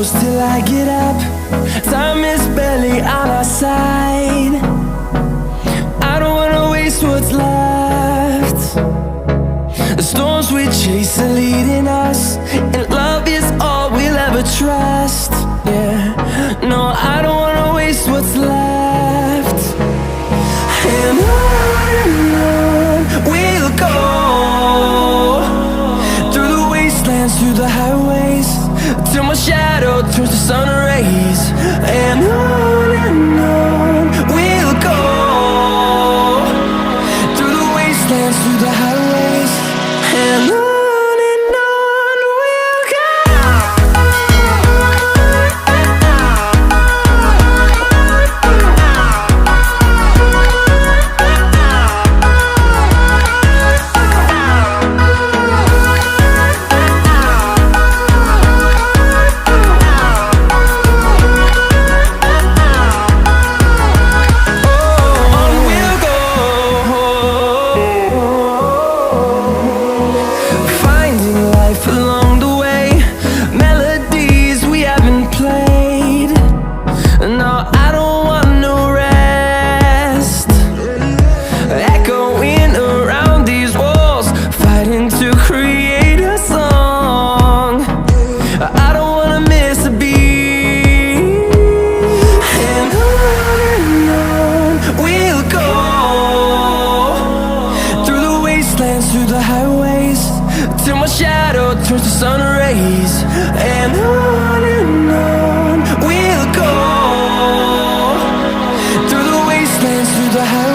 close till I get up. Time is barely on our side. I don't wanna waste what's left. The storms we chase are leading us, and love is all we'll ever trust. Yeah, no, I don't wanna waste what's left. And on we'll go, through the wastelands, through the highways, till my shadow turns to sun rays. And on we'll go, through the wastelands, through the highways, and on we'll go. Through the highways, till my shadow turns to sun rays. And on we'll go, through the wastelands, through the highways.